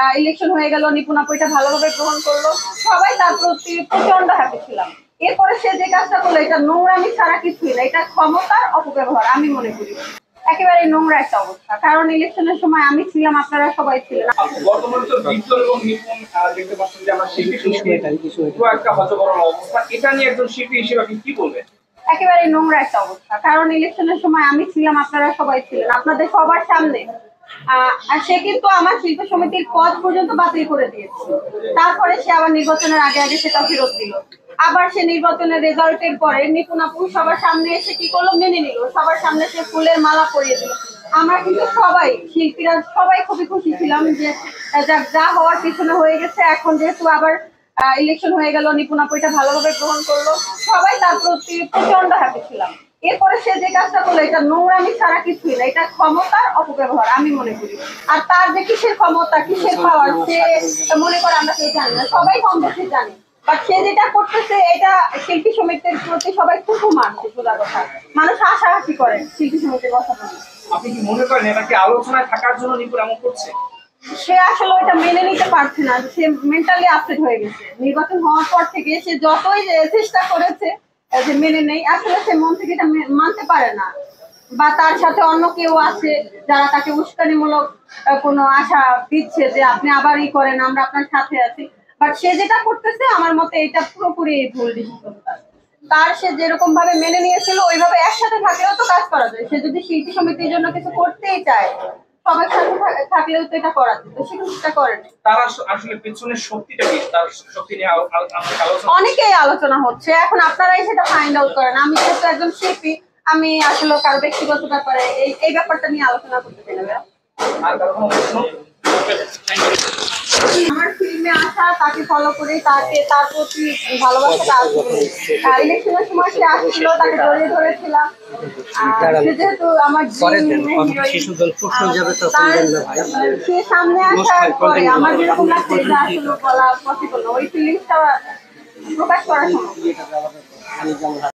Election হয়ে গেল, নিপুণ আপু এটা ভালোভাবে গ্রহণ করলো, সবাই তার প্রতি প্রচন্ড হ্যাপি ছিলাম। এরপরে সে যে কাজটা করলো এটা নোংরামি ছাড়া কিছুই না, এটা ক্ষমতার অপব্যবহার আমি মনে করি। একেবারে নোংরা একটা অবস্থা, কারণ ইলেকশনের সময় আমি ছিলাম, আপনারা সবাই ছিলেন। বর্তমানে তো বিপ্লব এবং নিপুণ দেখতে পাচ্ছেন যে আমরা শিল্পী একটা হযবরল অবস্থা, এটা নিয়ে একজন শিল্পী হিসেবে আপনি কি বলবেন? একেবারে নোংরা একটা অবস্থা, কারণ ইলেকশনের সময় আমি ছিলাম, আপনারা সবাই ছিলেন, আপনাদের সবার সামনে। আর সে কিন্তু আমার শিল্প সমিতির পদ পর্যন্ত বাতিল করে দিয়েছে। তারপরে সে আবার নির্বাচনের আগে আগে সেটা ফেরত দিল। আবার সে নির্বাচনের রেজাল্টের পরে নিপুণ আপু সবার সামনে এসে কি করলো, মেনে নিল, সবার সামনে সে ফুলের মালা পরিয়ে দিল। আমরা কিন্তু সবাই শিল্পীরা সবাই খুবই খুশি ছিলাম যে যা হওয়ার পিছনে হয়ে গেছে। এখন যেহেতু আবার ইলেকশন হয়ে গেল, নিপুণ আপু এটা ভালোভাবে গ্রহণ করলো, সবাই তার প্রতি প্রচন্ড হ্যাপি ছিলাম। এরপরে সে যে কাজটা করলো এটা নোংরামি ছাড়া কিছুই না, এটা ক্ষমতার অপব্যবহার আমি মনে করি। আর তার যে কিসের ক্ষমতা, কিসের পাওয়ার, সে মনে করে আমরা কেউ জানি না, সবাই কম বেশি জানি। বাট সে যেটা করতেছে এটা শিল্পী সমিতির প্রতি সবাই কুকু মারছে। সোজা কথা, মানুষ হাসাহাসি করে শিল্পী সমিতির কথা বলে। আপনি কি মনে করেন এটা কি আলোচনায় থাকার জন্য নিপুণ এমন করছে? সে আসলে এটা মেনে নিতে পারছে না, সে মেন্টালি আপসেট হয়ে গেছে। নির্বাচন হওয়ার পর থেকে সে যতই চেষ্টা করেছে যে মেনে নেই, আসলে সে মন থেকে এটা মানতে পারে না। বা তার সাথে অন্য কেউ আছে যারা তাকে উস্কানিমূলক কোনো আশা দিচ্ছে যে আপনি আবার ই করেন, আমরা আপনার সাথে আছি। বাট সে যেটা করতেছে আমার মতে এটা পুরোপুরি ভুল ডিসিশন। তার সে যেরকম ভাবে মেনে নিয়েছিল ওইভাবে একসাথে থাকলেও তো কাজ করা যায়। সে যদি শিল্পী সমিতির জন্য কিছু করতেই চায়, সবার সাথে থাকলেও তো এটা করা যায়, সে কিন্তু সেটা করে না। তার আসলে পেছনের শক্তিটা কি, তার শক্তি নিয়ে অনেকেই আলোচনা হচ্ছে, এখন আপনারাই সেটা ফাইন্ড আউট করেন। আমি যেহেতু একজন শিল্পী, আমি আসলে কারো ব্যক্তিগত ব্যাপারে এই ব্যাপারটা নিয়ে আলোচনা করতে চাই না। আমার ফিল্মে আসা, তাকে ফলো করে তাকে তার প্রতি ভালোবাসাটা আসবে। ইলেকশনের সময় সে আসছিল, তাকে জড়িয়ে ধরেছিলাম। যেহেতু আমার সে সামনে আসার পরে আমার যেরকম লাগছে এটা আসলে বলা পসিবল না, ওই ফিলিংসটা প্রকাশ করা সম্ভব।